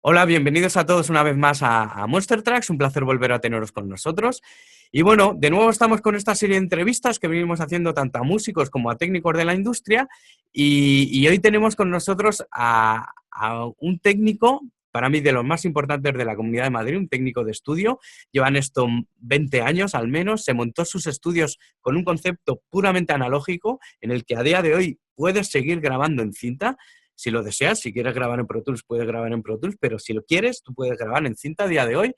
Hola, bienvenidos a todos una vez más a Monster Tracks, un placer volver a teneros con nosotros. Y bueno, de nuevo estamos con esta serie de entrevistas que venimos haciendo tanto a músicos como a técnicos de la industria y hoy tenemos con nosotros a un técnico, para mí de los más importantes de la Comunidad de Madrid, un técnico de estudio. Llevan esto 20 años al menos, se montó sus estudios con un concepto puramente analógico en el que a día de hoy puedes seguir grabando en cinta. Si lo deseas, si quieres grabar en Pro Tools, puedes grabar en Pro Tools, pero si lo quieres, tú puedes grabar en cinta a día de hoy.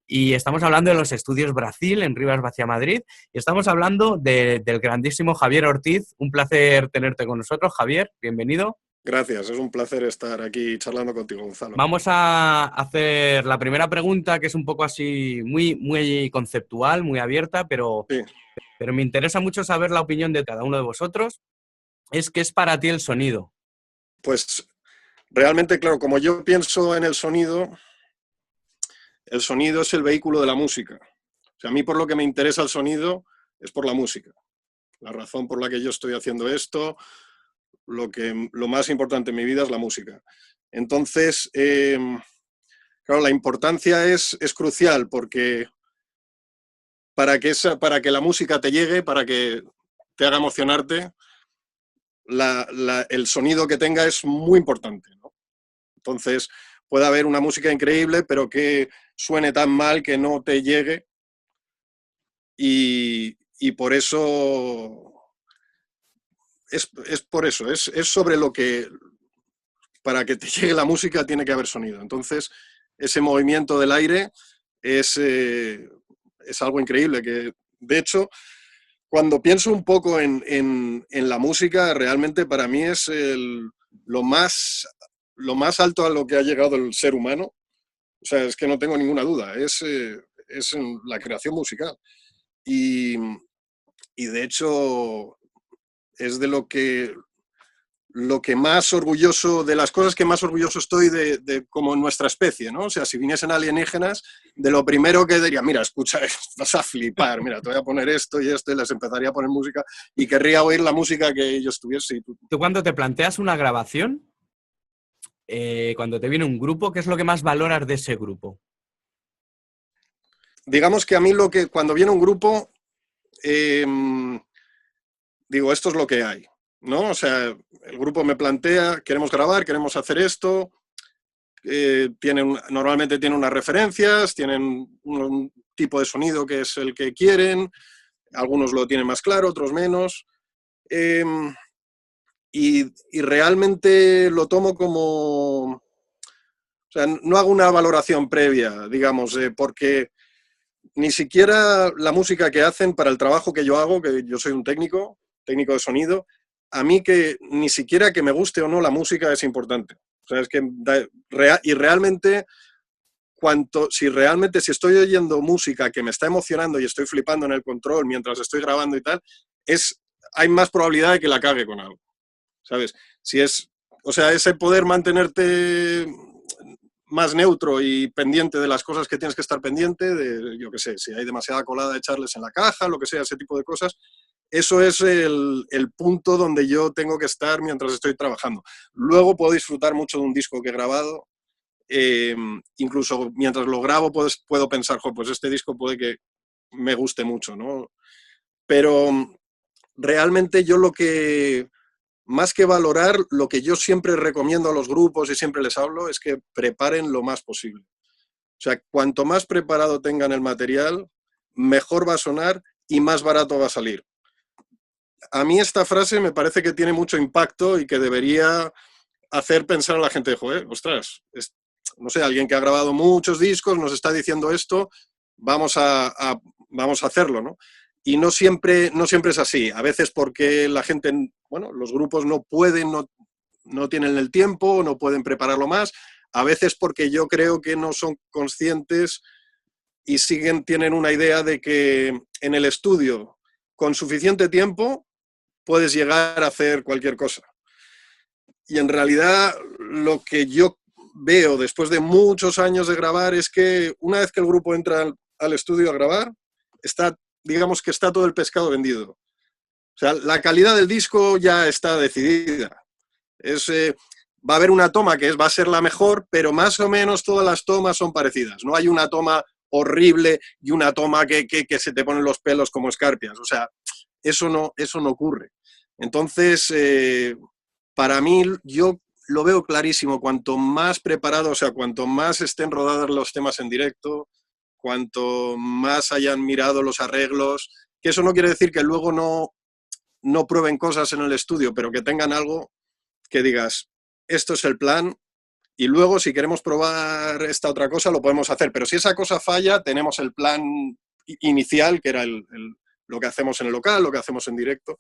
Y estamos hablando de los estudios Brasil, en Rivas Vacia, Madrid, y estamos hablando del grandísimo Javier Ortiz. Un placer tenerte con nosotros, Javier, bienvenido. Gracias, es un placer estar aquí charlando contigo, Gonzalo. Vamos a hacer la primera pregunta, que es un poco así, muy conceptual, muy abierta, Sí. pero me interesa mucho saber la opinión de cada uno de vosotros. ¿Qué es para ti el sonido? Pues realmente, claro, como yo pienso en el sonido es el vehículo de la música. O sea, a mí por lo que me interesa el sonido es por la música. La razón por la que yo estoy haciendo esto, lo más importante en mi vida es la música. Entonces, claro, la importancia es crucial porque para que la música te llegue, para que te haga emocionarte, el sonido que tenga es muy importante, ¿no? Entonces, puede haber una música increíble, pero que suene tan mal que no te llegue. Y por eso, es por eso, es sobre lo que, para que te llegue la música tiene que haber sonido. Entonces, ese movimiento del aire es algo increíble, que de hecho, cuando pienso un poco en la música, realmente para mí es lo más alto a lo que ha llegado el ser humano. O sea, es que no tengo ninguna duda, es en la creación musical. Y, y de hecho es de lo que más orgulloso, de las cosas que más orgulloso estoy de como nuestra especie, ¿no? O sea, si viniesen alienígenas, de lo primero que diría, mira, escucha, vas a flipar, mira, te voy a poner esto y esto, y les empezaría a poner música, y querría oír la música que ellos tuviesen. ¿Tú cuando te planteas una grabación, cuando te viene un grupo, qué es lo que más valoras de ese grupo? Digamos que a mí cuando viene un grupo, digo, esto es lo que hay, ¿no? O sea, el grupo me plantea, queremos grabar, queremos hacer esto, normalmente tienen unas referencias, tienen un tipo de sonido que es el que quieren, algunos lo tienen más claro, otros menos, y realmente lo tomo como, o sea, no hago una valoración previa, digamos, porque ni siquiera la música que hacen para el trabajo que yo hago, que yo soy un técnico de sonido, a mí que ni siquiera que me guste o no la música es importante. O sea, es que realmente, si estoy oyendo música que me está emocionando y estoy flipando en el control mientras estoy grabando y tal, hay más probabilidad de que la cague con algo, ¿sabes? O sea, ese poder mantenerte más neutro y pendiente de las cosas que tienes que estar pendiente, yo qué sé, si hay demasiada colada, echarles en la caja, lo que sea, ese tipo de cosas. Eso es el punto donde yo tengo que estar mientras estoy trabajando. Luego puedo disfrutar mucho de un disco que he grabado, incluso mientras lo grabo puedo pensar, pues este disco puede que me guste mucho, ¿no? Pero realmente yo más que valorar, lo que yo siempre recomiendo a los grupos y siempre les hablo es que preparen lo más posible. O sea, cuanto más preparado tengan el material, mejor va a sonar y más barato va a salir. A mí esta frase me parece que tiene mucho impacto y que debería hacer pensar a la gente, joder, ostras, no sé, alguien que ha grabado muchos discos nos está diciendo esto, vamos a hacerlo, ¿no? Y no siempre es así. A veces porque la gente, bueno, los grupos no pueden, no tienen el tiempo, no pueden prepararlo más. A veces porque yo creo que no son conscientes y tienen una idea de que en el estudio, con suficiente tiempo, puedes llegar a hacer cualquier cosa. Y en realidad lo que yo veo después de muchos años de grabar es que una vez que el grupo entra al estudio a grabar, digamos que está todo el pescado vendido. O sea, la calidad del disco ya está decidida. va a haber una toma que va a ser la mejor, pero más o menos todas las tomas son parecidas. No hay una toma horrible y una toma que se te ponen los pelos como escarpias. O sea, eso no ocurre. Entonces, para mí, yo lo veo clarísimo. Cuanto más preparado, o sea, cuanto más estén rodados los temas en directo, cuanto más hayan mirado los arreglos, que eso no quiere decir que luego no prueben cosas en el estudio, pero que tengan algo que digas, esto es el plan, y luego si queremos probar esta otra cosa lo podemos hacer, pero si esa cosa falla, tenemos el plan inicial, que era lo que hacemos en el local, lo que hacemos en directo,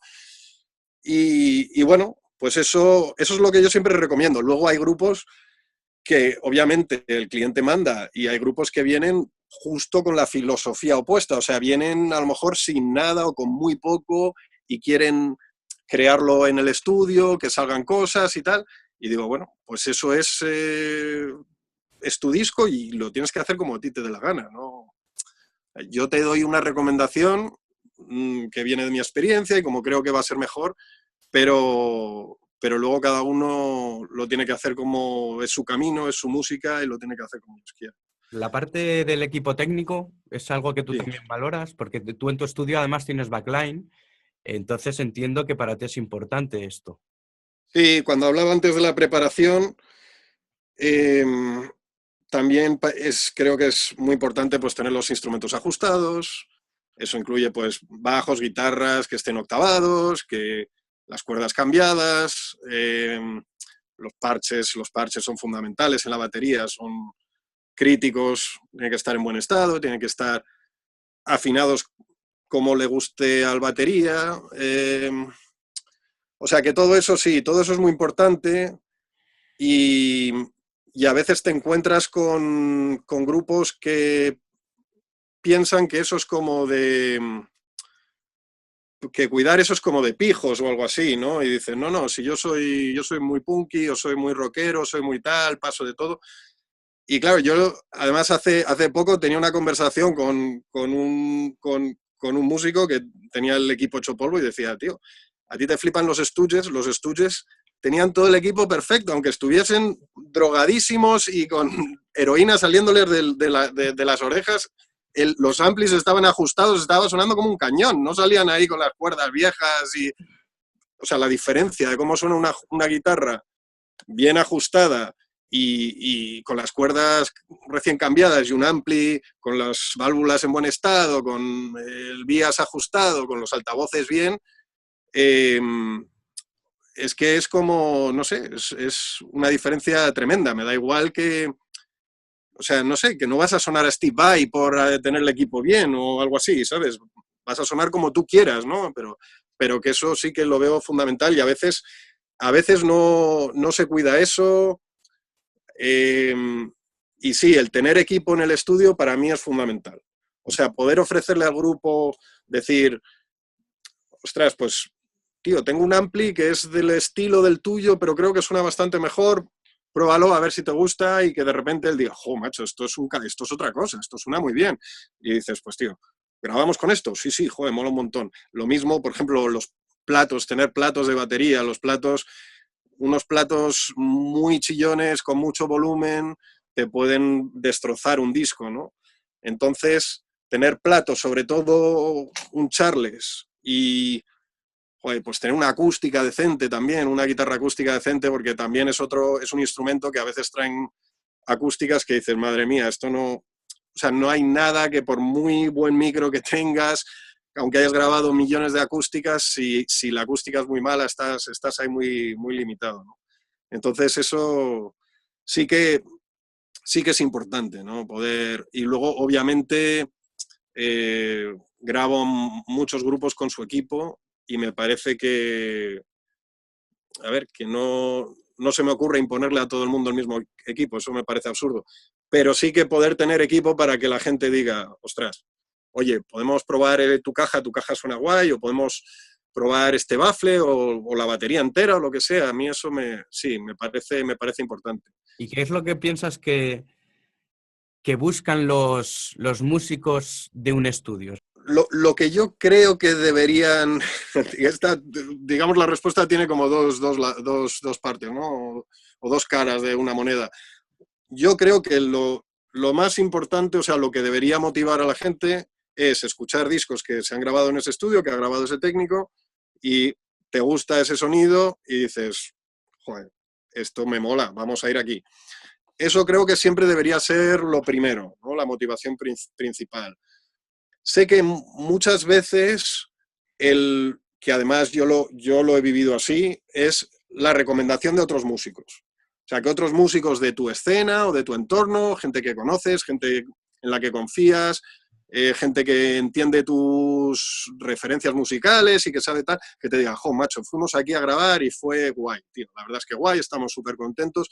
y bueno, pues eso es lo que yo siempre recomiendo. Luego hay grupos que obviamente el cliente manda y hay grupos que vienen justo con la filosofía opuesta, o sea, vienen a lo mejor sin nada o con muy poco y quieren crearlo en el estudio, que salgan cosas y tal, y digo, bueno, pues eso es tu disco y lo tienes que hacer como a ti te dé la gana, ¿no? Yo te doy una recomendación que viene de mi experiencia y como creo que va a ser mejor, pero luego cada uno lo tiene que hacer como es su camino, es su música y lo tiene que hacer como Dios quiera. La parte del equipo técnico es algo que tú Sí. también valoras, porque tú en tu estudio además tienes backline, entonces entiendo que para ti es importante esto. Sí, cuando hablaba antes de la preparación, también creo que es muy importante pues, tener los instrumentos ajustados. Eso incluye pues, bajos, guitarras que estén octavados, que las cuerdas cambiadas, los parches son fundamentales en la batería, son críticos, tienen que estar en buen estado, tienen que estar afinados como le guste al batería. O sea que todo eso sí, todo eso es muy importante y a veces te encuentras con grupos que piensan que eso es como que cuidar eso es como de pijos o algo así, ¿no? Y dicen, no, si yo soy muy punky o soy muy rockero, soy muy tal, paso de todo. Y claro, yo además hace poco tenía una conversación con un músico que tenía el equipo hecho polvo y decía, tío, a ti te flipan los Stooges tenían todo el equipo perfecto, aunque estuviesen drogadísimos y con heroína saliéndoles de las orejas, los amplis estaban ajustados, estaba sonando como un cañón, no salían ahí con las cuerdas viejas y... O sea, la diferencia de cómo suena una guitarra bien ajustada y con las cuerdas recién cambiadas y un ampli, con las válvulas en buen estado, con el bias ajustado, con los altavoces bien, es que es como, no sé, es una diferencia tremenda. Me da igual que, o sea, no sé, que no vas a sonar a Steve Vai por tener el equipo bien o algo así, ¿sabes? Vas a sonar como tú quieras, ¿no? Pero que eso sí que lo veo fundamental y a veces no se cuida eso. Y sí, el tener equipo en el estudio para mí es fundamental. O sea, poder ofrecerle al grupo, decir, ostras, pues, tío, tengo un ampli que es del estilo del tuyo, pero creo que suena bastante mejor, pruébalo a ver si te gusta y que de repente él diga, jo, macho, esto es otra cosa, esto suena muy bien. Y dices, pues, tío, ¿grabamos con esto? Sí, sí, joder, mola un montón. Lo mismo, por ejemplo, los platos, tener platos de batería, unos platos muy chillones, con mucho volumen, te pueden destrozar un disco, ¿no? Entonces, tener platos, sobre todo un Charles, y joder, pues tener una acústica decente también, una guitarra acústica decente, porque también es un instrumento que a veces traen acústicas que dices, madre mía, esto no... O sea, no hay nada que por muy buen micro que tengas, aunque hayas grabado millones de acústicas, si la acústica es muy mala, estás ahí muy, muy limitado, ¿no? Entonces eso sí que es importante, ¿no? Poder... Y luego, obviamente, grabo muchos grupos con su equipo y me parece que, a ver, que no se me ocurre imponerle a todo el mundo el mismo equipo, eso me parece absurdo. Pero sí que poder tener equipo para que la gente diga, ostras, oye, podemos probar tu caja suena guay, o podemos probar este bafle o la batería entera o lo que sea. A mí eso sí, me parece importante. ¿Y qué es lo que piensas que buscan los músicos de un estudio? lo que yo creo que deberían, digamos, la respuesta tiene como dos partes, ¿no? O dos caras de una moneda. Yo creo que lo más importante, o sea, lo que debería motivar a la gente es escuchar discos que se han grabado en ese estudio, que ha grabado ese técnico, y te gusta ese sonido y dices, joder, esto me mola, vamos a ir aquí. Eso creo que siempre debería ser lo primero, ¿no? La motivación principal. Sé que muchas veces, que además yo lo he vivido así, es la recomendación de otros músicos. O sea, que otros músicos de tu escena o de tu entorno, gente que conoces, gente en la que confías, gente que entiende tus referencias musicales y que sabe tal, que te diga, jo, macho, fuimos aquí a grabar y fue guay, tío. La verdad es que guay, estamos súper contentos.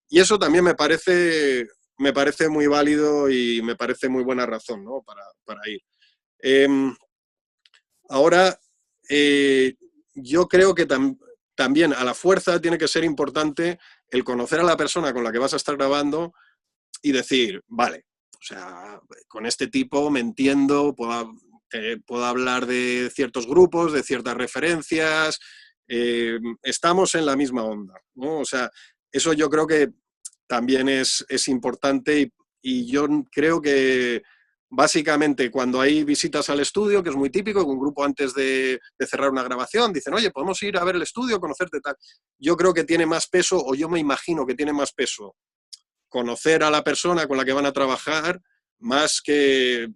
Y eso también me parece muy válido y me parece muy buena razón, ¿no? Para ir. Ahora, yo creo que también a la fuerza tiene que ser importante el conocer a la persona con la que vas a estar grabando y decir, vale, o sea, con este tipo me entiendo, puedo hablar de ciertos grupos, de ciertas referencias, estamos en la misma onda, ¿no? O sea, eso yo creo que también es importante y yo creo que básicamente cuando hay visitas al estudio, que es muy típico, que un grupo antes de cerrar una grabación dicen, oye, podemos ir a ver el estudio, conocerte tal. Yo creo que tiene más peso, o yo me imagino que tiene más peso, conocer a la persona con la que van a trabajar, más que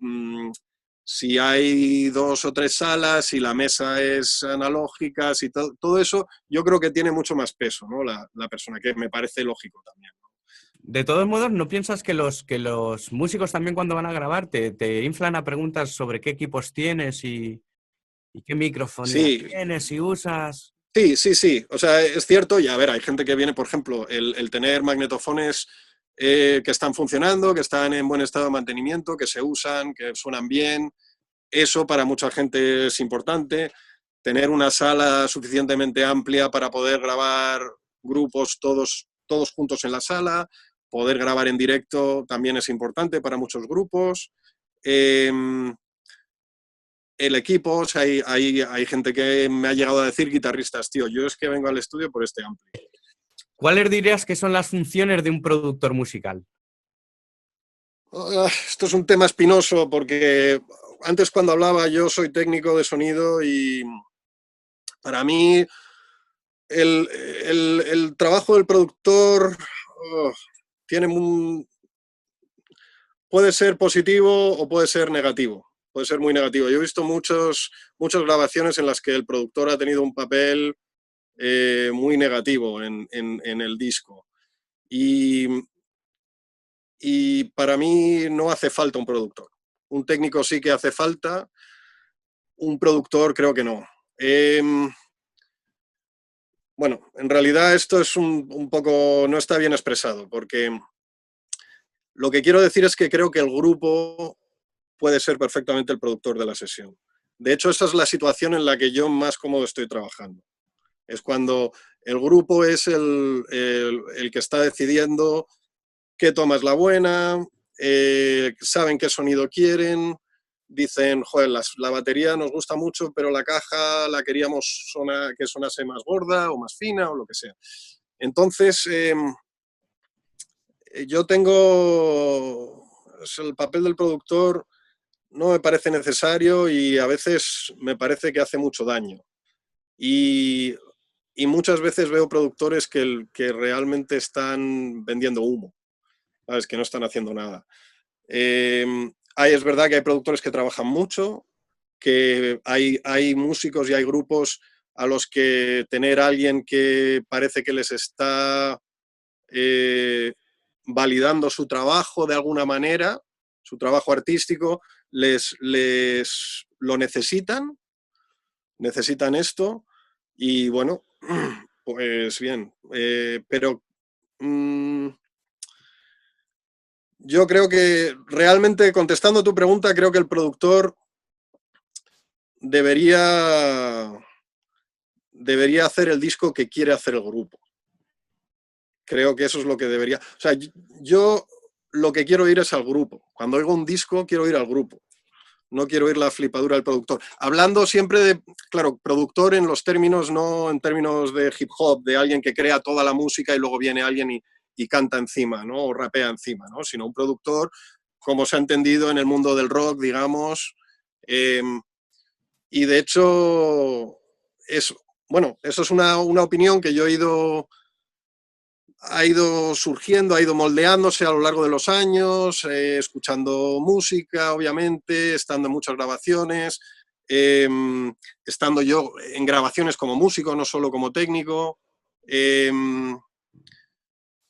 si hay 2 o 3 salas, si la mesa es analógica, si todo eso, yo creo que tiene mucho más peso, ¿no? La persona, que me parece lógico también. De todos modos, ¿no piensas que los músicos también cuando van a grabar te inflan a preguntas sobre qué equipos tienes y qué microfonía Sí, tienes y usas? sí. O sea, es cierto, y a ver, hay gente que viene, por ejemplo, el tener magnetofones que están funcionando, que están en buen estado de mantenimiento, que se usan, que suenan bien. Eso para mucha gente es importante. Tener una sala suficientemente amplia para poder grabar grupos todos juntos en la sala, poder grabar en directo también es importante para muchos grupos. Eh, el equipo, o sea, hay gente que me ha llegado a decir, guitarristas, tío, yo es que vengo al estudio por este ampli. ¿Cuáles dirías que son las funciones de un productor musical? Esto es un tema espinoso porque antes cuando hablaba yo soy técnico de sonido y para mí el trabajo del productor oh, tiene puede ser positivo o puede ser negativo. Puede ser muy negativo. Yo he visto muchas grabaciones en las que el productor ha tenido un papel muy negativo en el disco. Y para mí no hace falta un productor. Un técnico sí que hace falta, un productor creo que no. Bueno, en realidad esto es un poco, no está bien expresado, porque lo que quiero decir es que creo que el grupo puede ser perfectamente el productor de la sesión. De hecho, esa es la situación en la que yo más cómodo estoy trabajando. Es cuando el grupo es el que está decidiendo qué toma es la buena, saben qué sonido quieren, dicen, joder, la batería nos gusta mucho, pero la caja la queríamos que sonase más gorda o más fina o lo que sea. Entonces, yo tengo el papel del productor, no me parece necesario y a veces me parece que hace mucho daño. Y, y muchas veces veo productores que realmente están vendiendo humo, ¿sabes? Que no están haciendo nada. Es verdad que hay productores que trabajan mucho, que hay músicos y hay grupos a los que tener a alguien que parece que les está validando su trabajo de alguna manera, su trabajo artístico, les lo necesitan esto y bueno, pues bien, pero yo creo que realmente, contestando tu pregunta, creo que el productor debería hacer el disco que quiere hacer el grupo. Creo que eso es lo que debería. O sea, yo lo que quiero ir es al grupo. Cuando oigo un disco, quiero ir al grupo. no quiero ir la flipadura del productor. Hablando siempre de, claro, productor en los términos, no en términos de hip hop, de alguien que crea toda la música y luego viene alguien y canta encima, ¿no? O rapea encima, ¿no? Sino un productor, como se ha entendido en el mundo del rock, digamos. Y de hecho, bueno, eso es una opinión que yo ha ido surgiendo, ha ido moldeándose a lo largo de los años, escuchando música, obviamente, estando en muchas grabaciones, estando yo en grabaciones como músico, no solo como técnico,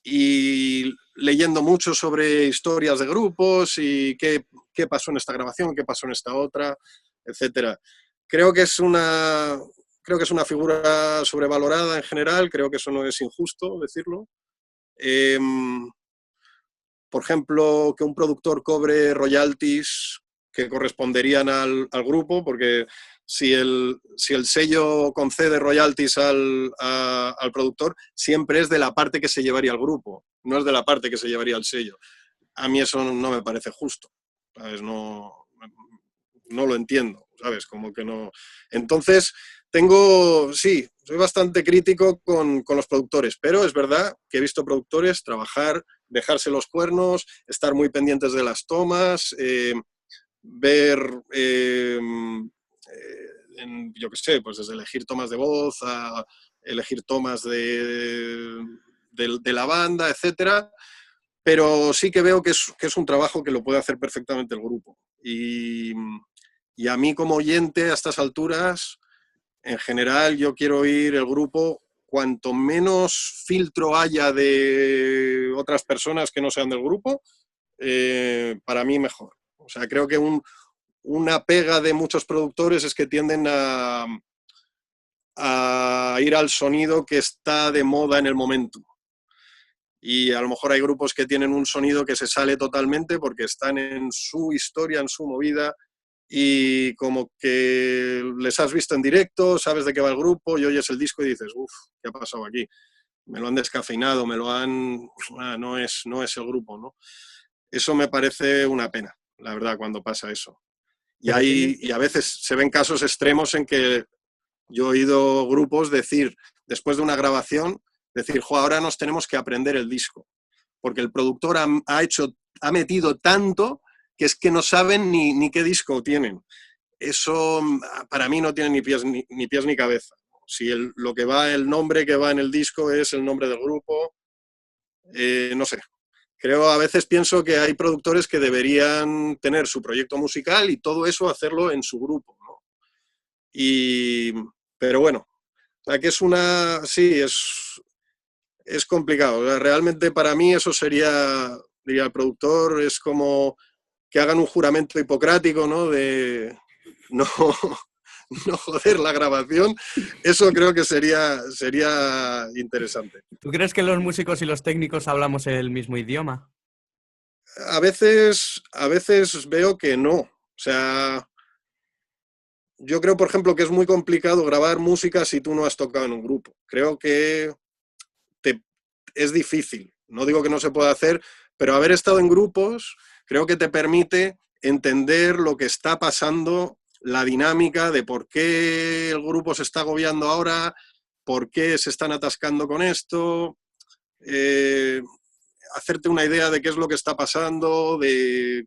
y leyendo mucho sobre historias de grupos y qué pasó en esta grabación, qué pasó en esta otra, etcétera. Creo que es una figura sobrevalorada en general, creo que eso no es injusto decirlo. Por ejemplo, que un productor cobre royalties que corresponderían al grupo, porque si el sello concede royalties al productor, siempre es de la parte que se llevaría al grupo, no es de la parte que se llevaría al sello. A mí eso no me parece justo, ¿sabes? No lo entiendo, ¿sabes? Como que no. Entonces, soy bastante crítico con los productores, pero es verdad que he visto productores trabajar, dejarse los cuernos, estar muy pendientes de las tomas, ver, yo qué sé, pues desde elegir tomas de voz a elegir tomas de la banda, etcétera. Pero sí que veo que es un trabajo que lo puede hacer perfectamente el grupo. Y a mí como oyente a estas alturas, en general yo quiero oír el grupo cuanto menos filtro haya de otras personas que no sean del grupo, para mí mejor. O sea, creo que una pega de muchos productores es que tienden a ir al sonido que está de moda en el momento. Y a lo mejor hay grupos que tienen un sonido que se sale totalmente porque están en su historia, en su movida, y como que les has visto en directo, sabes de qué va el grupo y oyes el disco y dices, uff, ¿qué ha pasado aquí? Me lo han descafeinado, no es el grupo, ¿no? Eso me parece una pena, la verdad, cuando pasa eso. Y a veces se ven casos extremos en que yo he oído grupos decir, después de una grabación, decir, jo, ahora nos tenemos que aprender el disco, porque el productor ha metido tanto que es que no saben ni qué disco tienen. Eso para mí no tiene ni pies ni cabeza. Si el nombre que va en el disco es el nombre del grupo, no sé. A veces pienso que hay productores que deberían tener su proyecto musical y todo eso hacerlo en su grupo, ¿no? Pero bueno, o sea, que es complicado. O sea, realmente para mí eso diría el productor, es como que hagan un juramento hipocrático, ¿no? De no, no joder la grabación. Eso creo que sería interesante. ¿Tú crees que los músicos y los técnicos hablamos el mismo idioma? A veces veo que no. O sea, yo creo, por ejemplo, que es muy complicado grabar música si tú no has tocado en un grupo. Creo que es difícil. No digo que no se pueda hacer, pero haber estado en grupos creo que te permite entender lo que está pasando, la dinámica de por qué el grupo se está agobiando ahora, por qué se están atascando con esto, hacerte una idea de qué es lo que está pasando, de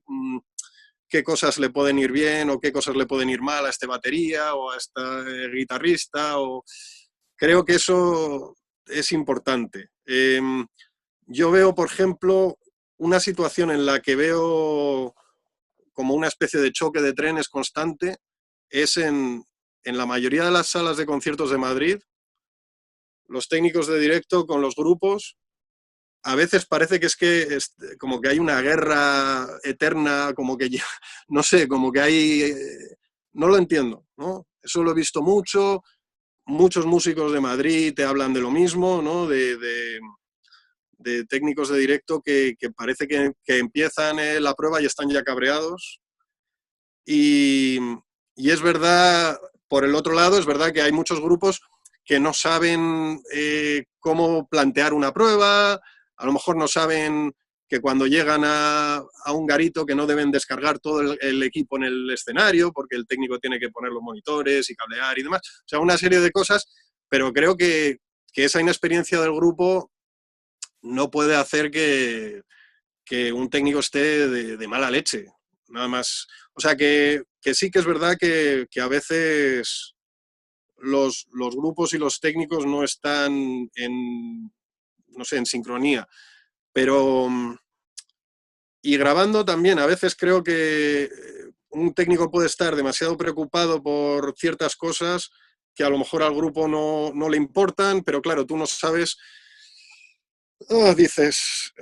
qué cosas le pueden ir bien o qué cosas le pueden ir mal a este batería o a este guitarrista. Creo que eso es importante. Yo veo, por ejemplo, una situación en la que veo como una especie de choque de trenes constante, es en la mayoría de las salas de conciertos de Madrid, los técnicos de directo con los grupos, a veces parece que es como que hay una guerra eterna, como que ya, no sé, como que hay... no lo entiendo, ¿no? Eso lo he visto mucho, muchos músicos de Madrid te hablan de lo mismo, ¿no? De técnicos de directo que parece que empiezan la prueba y están ya cabreados. Y es verdad, por el otro lado, es verdad que hay muchos grupos que no saben cómo plantear una prueba, a lo mejor no saben que cuando llegan a un garito que no deben descargar todo el equipo en el escenario porque el técnico tiene que poner los monitores y cablear y demás. O sea, una serie de cosas, pero creo que esa inexperiencia del grupo no puede hacer que un técnico esté de mala leche, nada más. O sea, que sí que es verdad que a veces los grupos y los técnicos no están no sé, en sincronía. Pero, y grabando también, a veces creo que un técnico puede estar demasiado preocupado por ciertas cosas que a lo mejor al grupo no le importan, pero claro, tú no sabes, dices,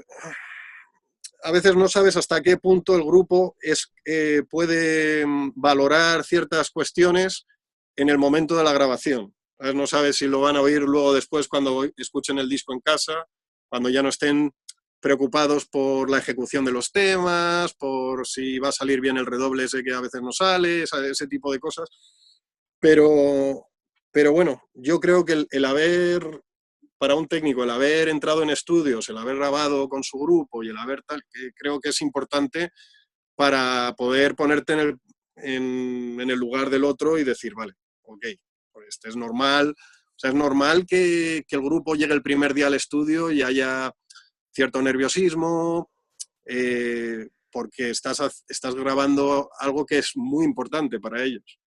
a veces no sabes hasta qué punto el grupo puede valorar ciertas cuestiones en el momento de la grabación. No sabes si lo van a oír luego después cuando escuchen el disco en casa, cuando ya no estén preocupados por la ejecución de los temas, por si va a salir bien el redoble ese que a veces no sale, ese tipo de cosas. Pero bueno, yo creo que para un técnico, el haber entrado en estudios, el haber grabado con su grupo y el haber tal, que creo que es importante para poder ponerte en el lugar del otro y decir, vale, ok, pues este es normal. O sea, es normal que el grupo llegue el primer día al estudio y haya cierto nerviosismo, porque estás grabando algo que es muy importante para ellos.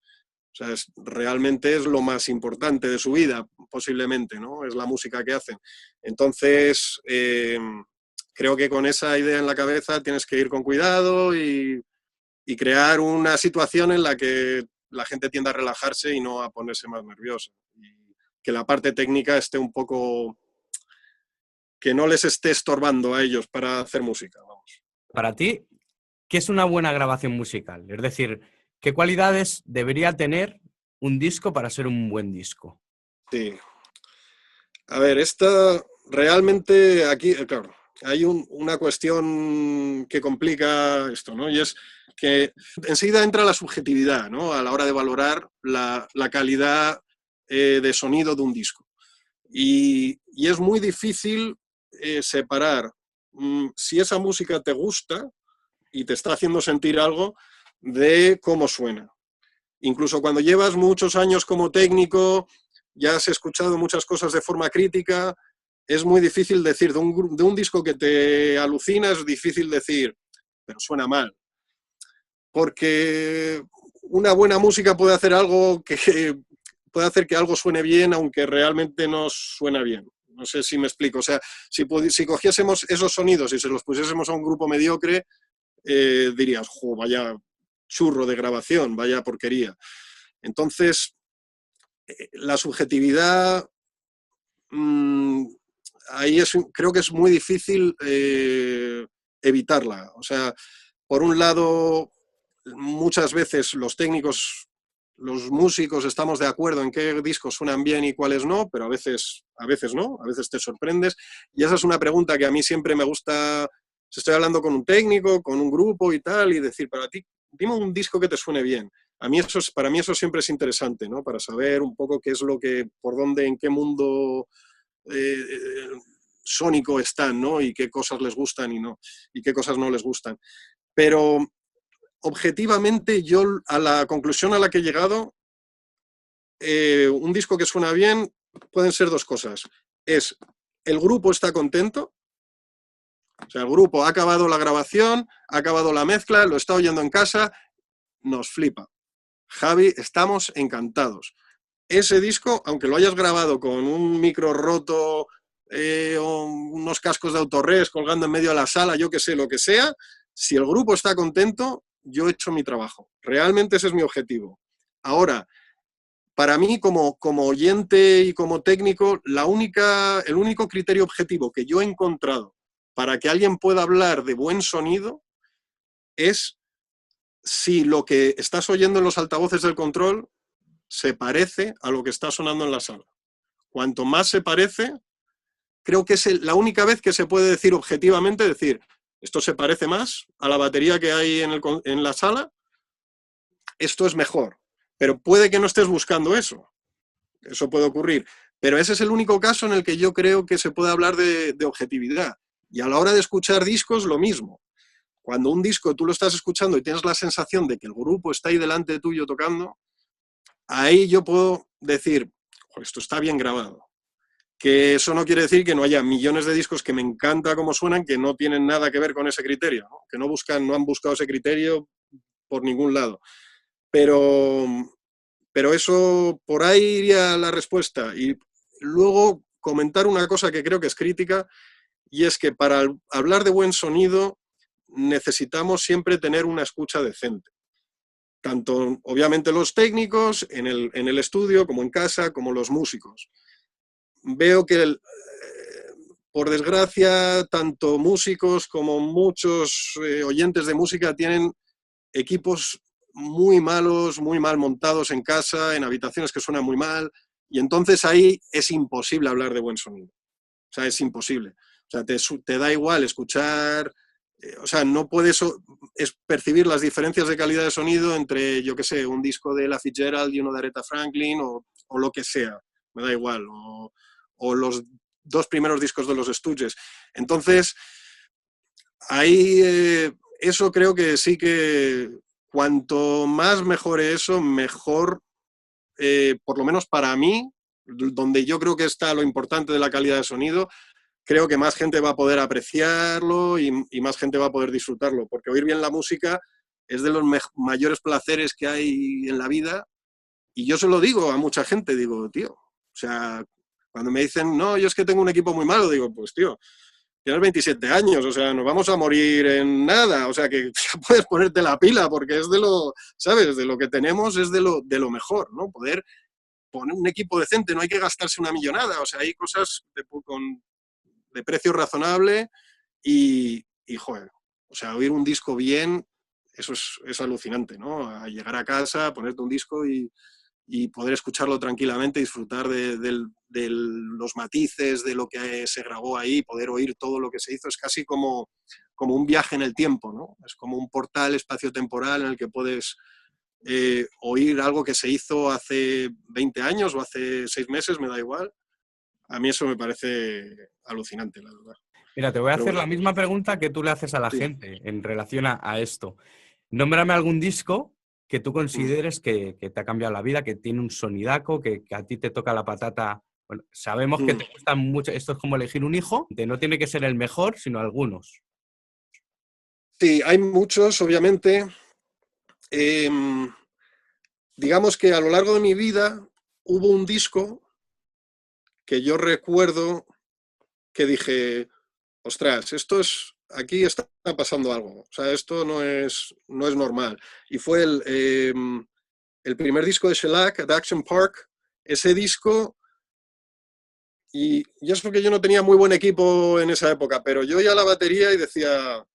O sea, realmente es lo más importante de su vida, posiblemente, ¿no? Es la música que hacen. Entonces, creo que con esa idea en la cabeza tienes que ir con cuidado y crear una situación en la que la gente tienda a relajarse y no a ponerse más nerviosa. Y que la parte técnica esté un poco, que no les esté estorbando a ellos para hacer música, vamos. Para ti, ¿qué es una buena grabación musical? Es decir, ¿qué cualidades debería tener un disco para ser un buen disco? Sí. A ver, esta realmente aquí, claro, hay una cuestión que complica esto, ¿no? Y es que enseguida entra la subjetividad, ¿no? A la hora de valorar la calidad de sonido de un disco. Y es muy difícil separar si esa música te gusta y te está haciendo sentir algo de cómo suena. Incluso cuando llevas muchos años como técnico, ya has escuchado muchas cosas de forma crítica, es muy difícil decir, de un disco que te alucina, es difícil decir, pero suena mal. Porque una buena música puede hacer algo puede hacer que algo suene bien, aunque realmente no suena bien. No sé si me explico. O sea, si cogiésemos esos sonidos y se los pusiésemos a un grupo mediocre, dirías, jo, vaya churro de grabación, vaya porquería. Entonces, la subjetividad, ahí creo que es muy difícil evitarla. O sea, por un lado, muchas veces los técnicos, los músicos estamos de acuerdo en qué discos suenan bien y cuáles no, pero a veces no, a veces te sorprendes. Y esa es una pregunta que a mí siempre me gusta, si estoy hablando con un técnico, con un grupo y tal, y decir, para ti, dime un disco que te suene bien. Para mí eso siempre es interesante, ¿no? Para saber un poco qué es lo que, por dónde, en qué mundo sónico están, ¿no? Y qué cosas les gustan y qué cosas no les gustan. Pero objetivamente yo a la conclusión a la que he llegado, un disco que suena bien pueden ser dos cosas. Es, el grupo está contento, o sea, el grupo ha acabado la grabación, ha acabado la mezcla, lo está oyendo en casa, nos flipa. Javi, estamos encantados. Ese disco, aunque lo hayas grabado con un micro roto, o unos cascos de Autorres colgando en medio de la sala, yo que sé, lo que sea, si el grupo está contento, yo he hecho mi trabajo. Realmente ese es mi objetivo. Ahora, para mí, como oyente y como técnico, el único criterio objetivo que yo he encontrado para que alguien pueda hablar de buen sonido es si lo que estás oyendo en los altavoces del control se parece a lo que está sonando en la sala. Cuanto más se parece, creo que es la única vez que se puede decir objetivamente, esto se parece más a la batería que hay en la sala, esto es mejor. Pero puede que no estés buscando eso. Eso puede ocurrir. Pero ese es el único caso en el que yo creo que se puede hablar de objetividad. Y a la hora de escuchar discos, lo mismo. Cuando un disco tú lo estás escuchando y tienes la sensación de que el grupo está ahí delante tuyo tocando, ahí yo puedo decir, esto está bien grabado. Que eso no quiere decir que no haya millones de discos que me encanta cómo suenan, que no tienen nada que ver con ese criterio, ¿no? Que no han buscado ese criterio por ningún lado. Pero eso, por ahí iría la respuesta. Y luego comentar una cosa que creo que es crítica, y es que para hablar de buen sonido necesitamos siempre tener una escucha decente. Tanto, obviamente, los técnicos en el estudio, como en casa, como los músicos. Veo que, por desgracia, tanto músicos como muchos oyentes de música tienen equipos muy malos, muy mal montados en casa, en habitaciones que suenan muy mal, y entonces ahí es imposible hablar de buen sonido. O sea, es imposible. O sea, te da igual escuchar, o sea, no puedes percibir las diferencias de calidad de sonido entre, yo qué sé, un disco de Ella Fitzgerald y uno de Aretha Franklin, o lo que sea, me da igual, o los dos primeros discos de los Stooges. Entonces, ahí eso creo que sí que cuanto más mejore eso, mejor, por lo menos para mí, donde yo creo que está lo importante de la calidad de sonido, creo que más gente va a poder apreciarlo y más gente va a poder disfrutarlo, porque oír bien la música es de los mayores placeres que hay en la vida, y yo se lo digo a mucha gente, digo, tío, o sea, cuando me dicen, no, yo es que tengo un equipo muy malo, digo, pues tío, tienes 27 años, o sea, nos vamos a morir en nada, o sea, que ya puedes ponerte la pila, porque es de lo, ¿sabes? De lo que tenemos es de lo mejor, ¿no? Poder poner un equipo decente, no hay que gastarse una millonada, o sea, hay cosas de precio razonable y, joder, o sea, oír un disco bien, eso es alucinante, ¿no? A llegar a casa, ponerte un disco y poder escucharlo tranquilamente, disfrutar de los matices, de lo que se grabó ahí, poder oír todo lo que se hizo, es casi como un viaje en el tiempo, ¿no? Es como un portal espaciotemporal en el que puedes oír algo que se hizo hace 20 años o hace 6 meses, me da igual. A mí eso me parece alucinante, la verdad. Mira, te voy a Pero hacer bueno, la misma pregunta que tú le haces a la sí. gente en relación a esto. Nómbrame algún disco que tú Mm, consideres que te ha cambiado la vida, que tiene un sonidaco, que a ti te toca la patata. Bueno, sabemos que mm. te gustan mucho, esto es como elegir un hijo, que no tiene que ser el mejor, sino algunos. Sí, hay muchos, obviamente. Em, digamos que a lo largo de mi vida hubo un disco que yo recuerdo que dije, ostras, aquí está pasando algo, o sea, esto no es normal. Y fue el primer disco de Shellac, The Action Park, ese disco, y eso que yo no tenía muy buen equipo en esa época, pero yo ya la batería y decía,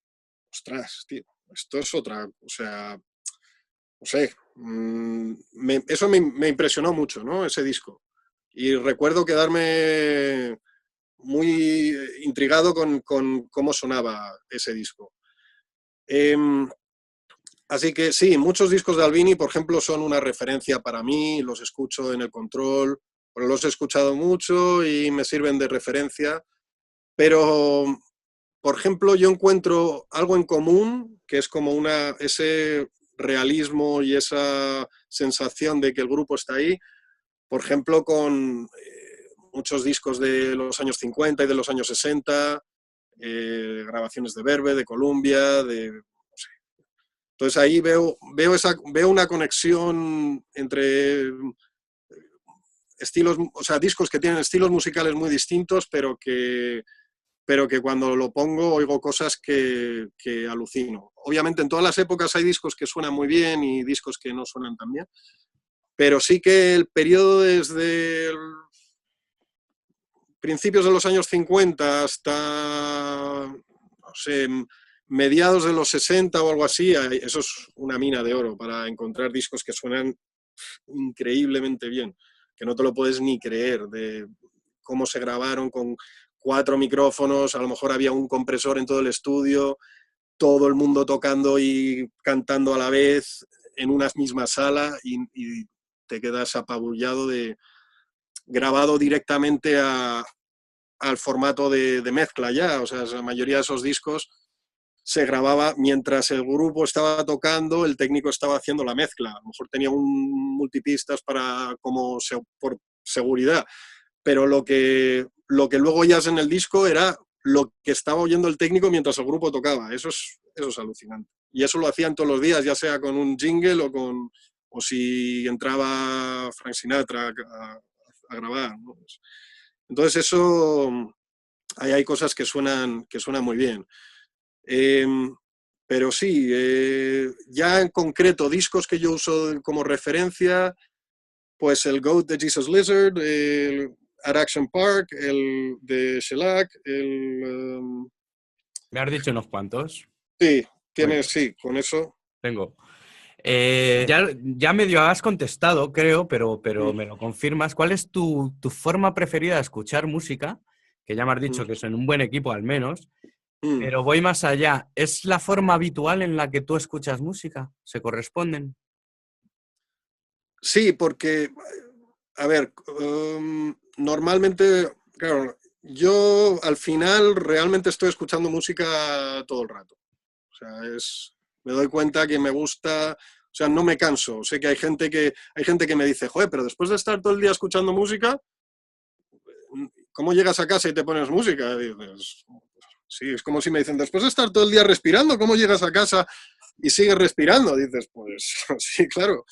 ostras, tío, esto es otra, o sea, no sé, eso me impresionó mucho, ¿no? Ese disco. Y recuerdo quedarme muy intrigado con cómo sonaba ese disco. Eh, Así que sí, muchos discos de Albini, por ejemplo, son una referencia para mí, los escucho en el control, pero los he escuchado mucho y me sirven de referencia, pero, por ejemplo, yo encuentro algo en común, que es como ese realismo y esa sensación de que el grupo está ahí, por ejemplo, con muchos discos de los años 50 y de los años 60, grabaciones de Verve, de Columbia, no sé. Entonces ahí veo una conexión entre estilos, o sea, discos que tienen estilos musicales muy distintos, pero que cuando lo pongo oigo cosas que alucino. Obviamente en todas las épocas hay discos que suenan muy bien y discos que no suenan tan bien, pero sí que el periodo desde principios de los años 50 hasta, no sé, mediados de los 60 o algo así, eso es una mina de oro para encontrar discos que suenan increíblemente bien, que no te lo puedes ni creer de cómo se grabaron con 4 micrófonos, a lo mejor había un compresor en todo el estudio, todo el mundo tocando y cantando a la vez en una misma sala y te quedas apabullado de grabado directamente al formato de mezcla ya, o sea, la mayoría de esos discos se grababa mientras el grupo estaba tocando, el técnico estaba haciendo la mezcla. A lo mejor tenía un multipistas por seguridad, pero lo que luego oías en el disco era lo que estaba oyendo el técnico mientras el grupo tocaba. Eso es alucinante. Y eso lo hacían todos los días, ya sea con un jingle o si entraba Frank Sinatra a grabar, ¿no? Entonces eso, ahí hay cosas que suenan muy bien. Pero sí, ya en concreto, discos que yo uso como referencia, pues el Goat de Jesus Lizard, el At Action Park, el de Shellac, Me has dicho unos cuantos. sí, Muy sí, con eso. Tengo. Ya medio has contestado, creo, pero me lo confirmas. ¿Cuál es tu forma preferida de escuchar música? Que ya me has dicho que es en un buen equipo al menos, pero voy más allá. ¿Es la forma habitual en la que tú escuchas música? ¿Se corresponden? Sí, porque, a ver, normalmente, claro, yo al final realmente estoy escuchando música todo el rato. O sea, me doy cuenta que me gusta, o sea, no me canso. Sé que hay gente que me dice, joder, pero después de estar todo el día escuchando música, ¿cómo llegas a casa y te pones música? Y dices, sí, es como si me dicen, después de estar todo el día respirando, ¿cómo llegas a casa y sigues respirando? Dices, pues sí, claro.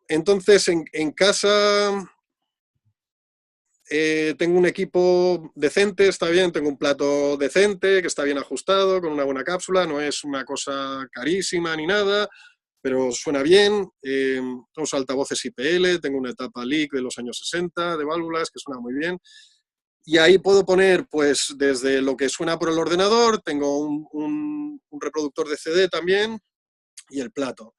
Entonces, en casa tengo un equipo decente, está bien, tengo un plato decente, que está bien ajustado, con una buena cápsula, no es una cosa carísima ni nada, pero suena bien. Uso altavoces IPL, tengo una etapa Leak de los años 60 de válvulas, que suena muy bien. Y ahí puedo poner, pues, desde lo que suena por el ordenador, tengo un reproductor de CD también y el plato.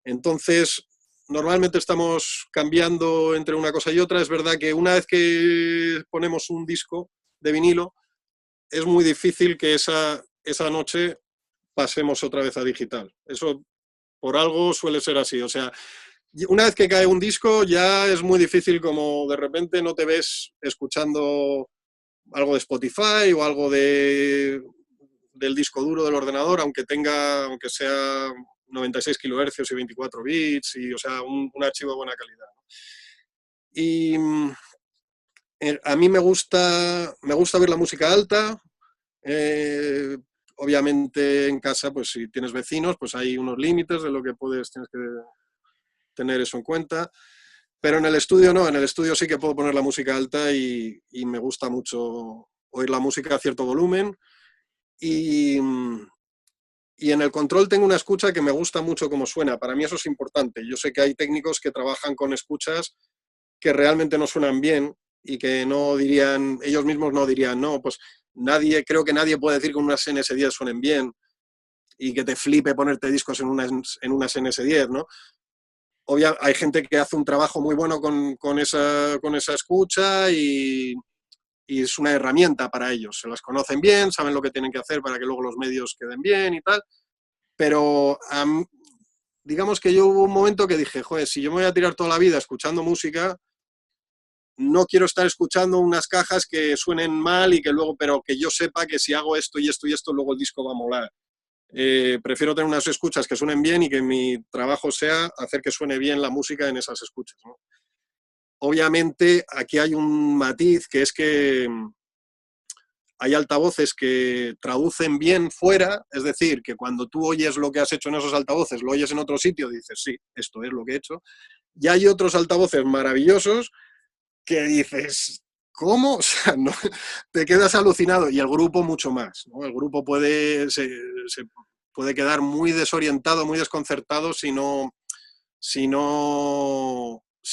Entonces, normalmente estamos cambiando entre una cosa y otra. Es verdad que una vez que ponemos un disco de vinilo, es muy difícil que esa noche pasemos otra vez a digital. Eso por algo suele ser así. O sea, una vez que cae un disco ya es muy difícil, como de repente no te ves escuchando algo de Spotify o algo del disco duro del ordenador, aunque sea 96 kHz y 24 bits, o sea, un archivo de buena calidad. Y a mí me gusta ver la música alta. Obviamente en casa, pues si tienes vecinos, pues hay unos límites de lo que tienes que tener eso en cuenta. Pero en el estudio no, en el estudio sí que puedo poner la música alta y me gusta mucho oír la música a cierto volumen. Y en el control tengo una escucha que me gusta mucho cómo suena. Para mí eso es importante. Yo sé que hay técnicos que trabajan con escuchas que realmente no suenan bien y que ellos mismos no dirían, no, pues creo que nadie puede decir que unas NS10 suenen bien y que te flipe ponerte discos en unas NS10, ¿no? Hay gente que hace un trabajo muy bueno con esa escucha y es una herramienta para ellos. Se las conocen bien, saben lo que tienen que hacer para que luego los medios queden bien y tal. Pero digamos que yo hubo un momento que dije, joder, si yo me voy a tirar toda la vida escuchando música, no quiero estar escuchando unas cajas que suenen mal y que luego, pero que yo sepa que si hago esto y esto y esto, luego el disco va a molar. Prefiero tener unas escuchas que suenen bien y que mi trabajo sea hacer que suene bien la música en esas escuchas, ¿no? Obviamente aquí hay un matiz, que es que hay altavoces que traducen bien fuera, es decir, que cuando tú oyes lo que has hecho en esos altavoces, lo oyes en otro sitio, dices, sí, esto es lo que he hecho. Y hay otros altavoces maravillosos que dices, ¿cómo? O sea, no, te quedas alucinado. Y el grupo mucho más, ¿no? El grupo se puede quedar muy desorientado, muy desconcertado si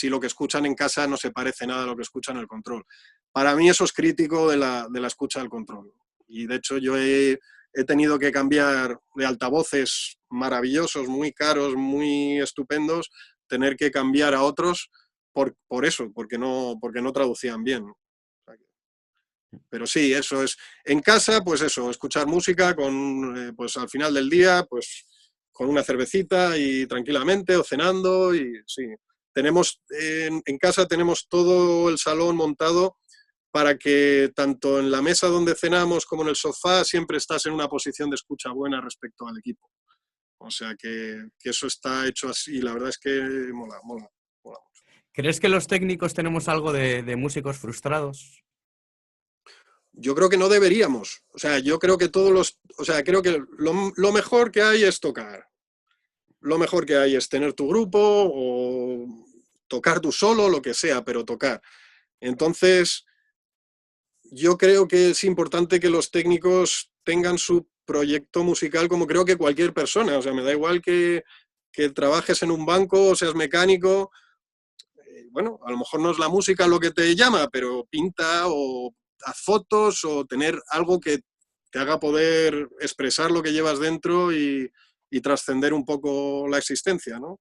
lo que escuchan en casa no se parece nada a lo que escuchan en el control. Para mí eso es crítico de la escucha del control. Y de hecho yo he tenido que cambiar de altavoces maravillosos, muy caros, muy estupendos, tener que cambiar a otros por eso, porque no traducían bien. Pero sí, eso es. En casa, pues eso, escuchar música pues al final del día, pues con una cervecita y tranquilamente, o cenando, y sí. En casa tenemos todo el salón montado para que tanto en la mesa donde cenamos como en el sofá siempre estás en una posición de escucha buena respecto al equipo. O sea que eso está hecho así y la verdad es que mola mucho. ¿Crees que los técnicos tenemos algo de músicos frustrados? Yo creo que no deberíamos. O sea, yo creo que creo que lo mejor que hay es tocar. Lo mejor que hay es tener tu grupo o tocar tú solo, lo que sea, pero tocar. Entonces, yo creo que es importante que los técnicos tengan su proyecto musical como creo que cualquier persona. O sea, me da igual que trabajes en un banco o seas mecánico. Bueno, a lo mejor no es la música lo que te llama, pero pinta o haz fotos o tener algo que te haga poder expresar lo que llevas dentro y trascender un poco la existencia, ¿no?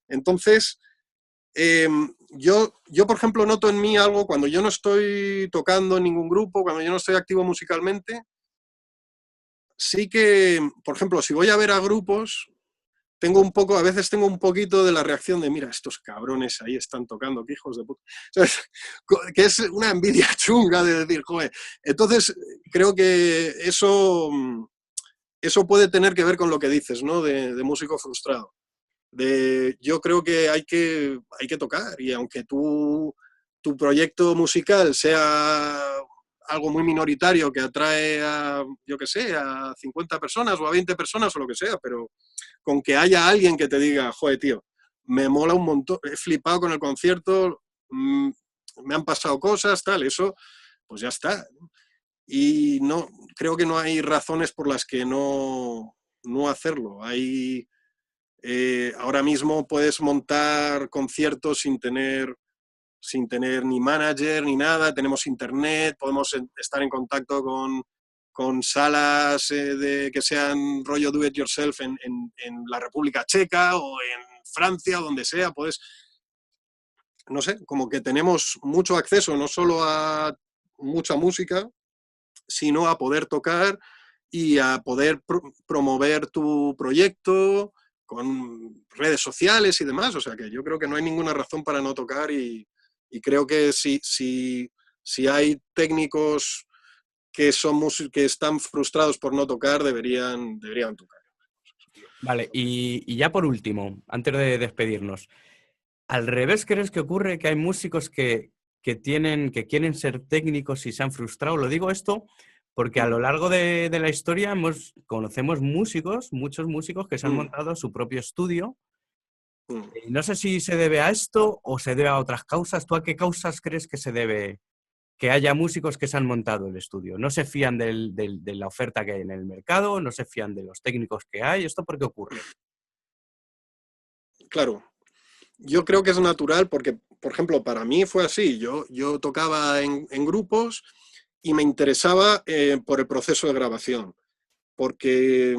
Entonces, yo, por ejemplo, noto en mí algo cuando yo no estoy tocando en ningún grupo, cuando yo no estoy activo musicalmente, sí que, por ejemplo, si voy a ver a grupos, a veces tengo un poquito de la reacción de, mira, estos cabrones ahí están tocando, qué hijos de puta. ¿Sabes? Que es una envidia chunga de decir, joder. Entonces, creo que eso puede tener que ver con lo que dices, ¿no? De músico frustrado. Yo creo que hay que tocar y aunque tu proyecto musical sea algo muy minoritario que atrae a, yo qué sé, a 50 personas o a 20 personas o lo que sea, pero con que haya alguien que te diga, joder, tío, me mola un montón, he flipado con el concierto, me han pasado cosas, tal, eso, pues ya está. Y no, creo que no hay razones por las que no hacerlo. Ahora mismo puedes montar conciertos sin tener ni manager ni nada, tenemos internet, podemos estar en contacto con salas que sean rollo do it yourself en la República Checa o en Francia o donde sea, no sé, como que tenemos mucho acceso no solo a mucha música, sino a poder tocar y a poder promover tu proyecto con redes sociales y demás. O sea que yo creo que no hay ninguna razón para no tocar y creo que si hay técnicos que están frustrados por no tocar, deberían tocar. Vale, y ya por último, antes de despedirnos, ¿al revés crees que ocurre que hay músicos que quieren ser técnicos y se han frustrado? Lo digo esto porque a lo largo de la historia conocemos muchos músicos que se han montado su propio estudio. Y no sé si se debe a esto o se debe a otras causas. ¿Tú a qué causas crees que se debe que haya músicos que se han montado el estudio? ¿No se fían de la oferta que hay en el mercado? ¿No se fían de los técnicos que hay? ¿Esto por qué ocurre? Claro, yo creo que es natural porque, por ejemplo, para mí fue así. Yo tocaba en grupos y me interesaba por el proceso de grabación, porque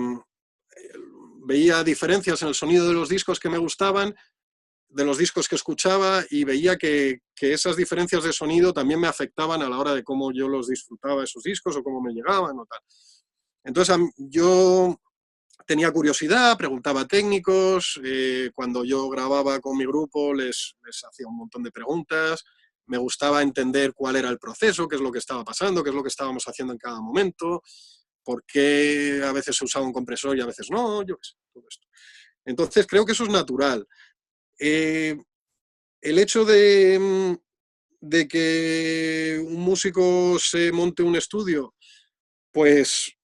veía diferencias en el sonido de los discos que me gustaban, de los discos que escuchaba, y veía que esas diferencias de sonido también me afectaban a la hora de cómo yo los disfrutaba esos discos o cómo me llegaban o tal. Entonces yo tenía curiosidad, preguntaba a técnicos, cuando yo grababa con mi grupo les hacía un montón de preguntas, me gustaba entender cuál era el proceso, qué es lo que estaba pasando, qué es lo que estábamos haciendo en cada momento, por qué a veces se usaba un compresor y a veces no, yo qué sé, todo esto. Entonces creo que eso es natural. El hecho de que un músico se monte un estudio, pues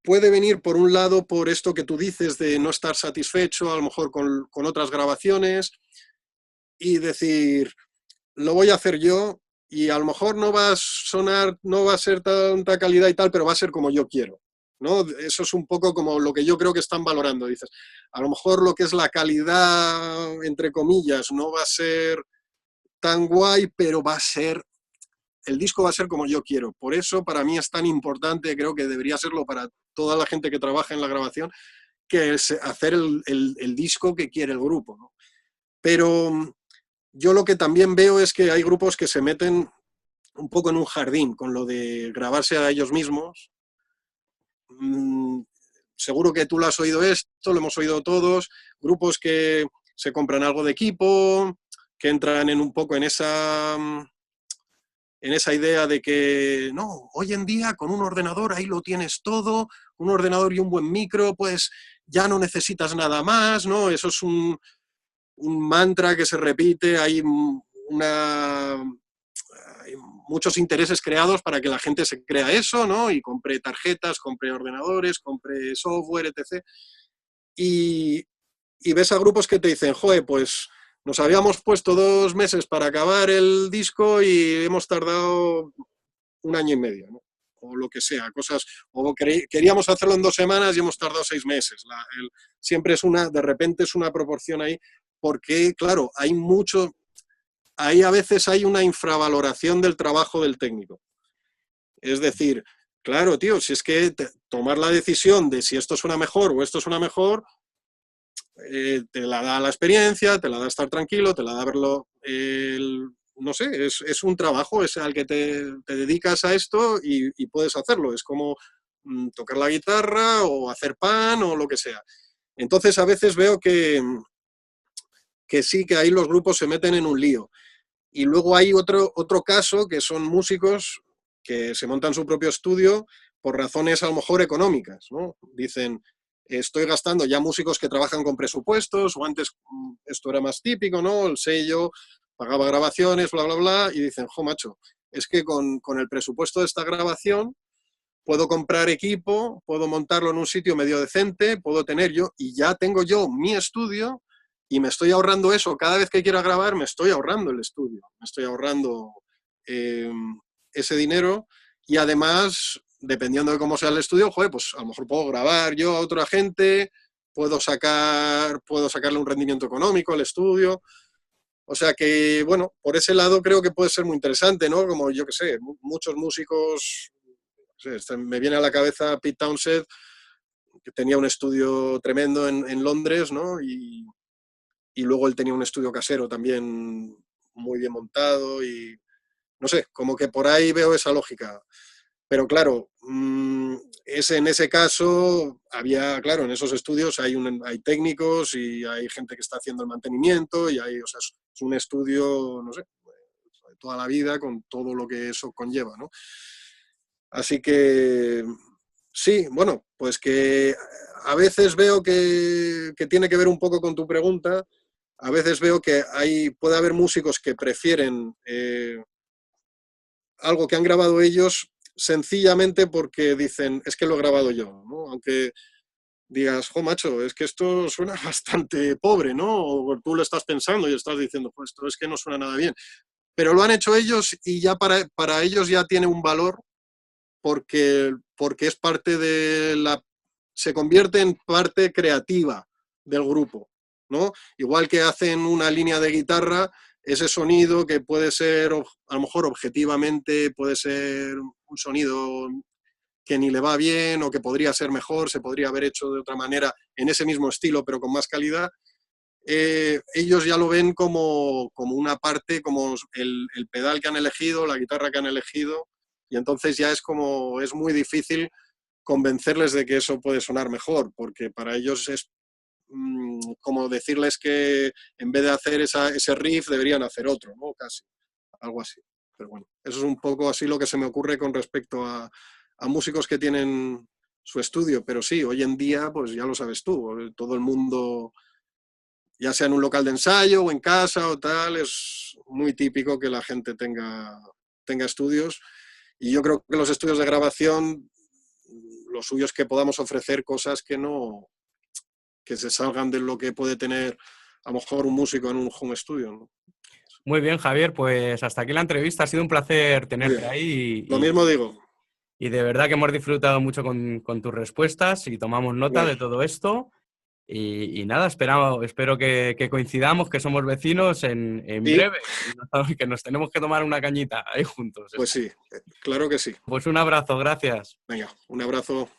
puede venir por un lado por esto que tú dices de no estar satisfecho a lo mejor con otras grabaciones y decir, lo voy a hacer yo y a lo mejor no va a sonar, no va a ser tanta calidad y tal, pero va a ser como yo quiero, ¿no? Eso es un poco como lo que yo creo que están valorando. Dices, a lo mejor lo que es la calidad, entre comillas, no va a ser tan guay, pero el disco va a ser como yo quiero. Por eso para mí es tan importante, creo que debería serlo para toda la gente que trabaja en la grabación, que es hacer el disco que quiere el grupo, ¿no? Pero yo lo que también veo es que hay grupos que se meten un poco en un jardín con lo de grabarse a ellos mismos. Seguro que tú lo has oído esto, lo hemos oído todos, grupos que se compran algo de equipo, que entran un poco en esa en esa idea de que, no, hoy en día con un ordenador ahí lo tienes todo, un ordenador y un buen micro, pues ya no necesitas nada más, ¿no? Eso es un mantra que se repite, hay muchos intereses creados para que la gente se crea eso, ¿no? Y compre tarjetas, compre ordenadores, compre software, etc. Y, y ves a grupos que te dicen, joder, pues nos habíamos puesto 2 meses para acabar el disco y hemos tardado 1 año y medio, ¿no? O lo que sea, cosas, o queríamos hacerlo en 2 semanas y hemos tardado 6 meses. Siempre de repente es una proporción ahí, porque, claro, ahí a veces hay una infravaloración del trabajo del técnico. Es decir, claro, tío, si es que tomar la decisión de si esto suena mejor o esto suena mejor, te la da la experiencia, te la da estar tranquilo, te la da verlo, no sé, es un trabajo, es al que te dedicas a esto y puedes hacerlo. Es como tocar la guitarra o hacer pan o lo que sea. Entonces a veces veo que sí, que ahí los grupos se meten en un lío. Y luego hay otro caso que son músicos que se montan su propio estudio por razones a lo mejor económicas, ¿no? Dicen, estoy gastando, ya músicos que trabajan con presupuestos, o antes esto era más típico, ¿no? El sello pagaba grabaciones, bla, bla, bla, y dicen, jo, macho, es que con el presupuesto de esta grabación puedo comprar equipo, puedo montarlo en un sitio medio decente, puedo tener yo, y ya tengo yo mi estudio, y me estoy ahorrando eso. Cada vez que quiera grabar, me estoy ahorrando el estudio, me estoy ahorrando ese dinero, y además, dependiendo de cómo sea el estudio, joder, pues a lo mejor puedo grabar yo a otra gente, puedo sacarle un rendimiento económico al estudio. O sea que, bueno, por ese lado creo que puede ser muy interesante, ¿no? Como, yo qué sé, muchos músicos, no sé, me viene a la cabeza Pete Townshend, que tenía un estudio tremendo en Londres, ¿no? Y luego él tenía un estudio casero también muy bien montado y, no sé, como que por ahí veo esa lógica. Pero claro, en ese caso había, claro, en esos estudios hay técnicos y hay gente que está haciendo el mantenimiento y o sea, es un estudio, no sé, de toda la vida con todo lo que eso conlleva, ¿no? Así que sí, bueno, pues que a veces veo que tiene que ver un poco con tu pregunta. A veces veo que puede haber músicos que prefieren algo que han grabado ellos sencillamente porque dicen, es que lo he grabado yo, ¿no? Aunque digas, jo, macho, es que esto suena bastante pobre, ¿no? O tú lo estás pensando y estás diciendo, pues esto es que no suena nada bien. Pero lo han hecho ellos y ya para ellos ya tiene un valor porque es parte se convierte en parte creativa del grupo, ¿no? Igual que hacen una línea de guitarra, ese sonido que puede ser, a lo mejor objetivamente, puede ser un sonido que ni le va bien o que podría ser mejor, se podría haber hecho de otra manera en ese mismo estilo, pero con más calidad. Ellos ya lo ven como una parte, como el pedal que han elegido, la guitarra que han elegido, y entonces ya es muy difícil convencerles de que eso puede sonar mejor, porque para ellos es como decirles que en vez de hacer ese riff deberían hacer otro, ¿no? Casi, algo así. Pero bueno, eso es un poco así lo que se me ocurre con respecto a músicos que tienen su estudio, pero sí, hoy en día, pues ya lo sabes tú, todo el mundo, ya sea en un local de ensayo o en casa o tal, es muy típico que la gente tenga estudios, y yo creo que los estudios de grabación, lo suyo es que podamos ofrecer cosas que se salgan de lo que puede tener a lo mejor un músico en un home studio, ¿no? Muy bien, Javier, pues hasta aquí la entrevista. Ha sido un placer tenerte ahí Lo mismo digo. y de verdad que hemos disfrutado mucho con tus respuestas y tomamos nota Bueno. de todo esto. Y nada, espero que coincidamos, que somos vecinos en Sí. breve y que nos tenemos que tomar una cañita ahí juntos. Pues sí, claro que sí. Pues un abrazo, gracias. Venga, un abrazo.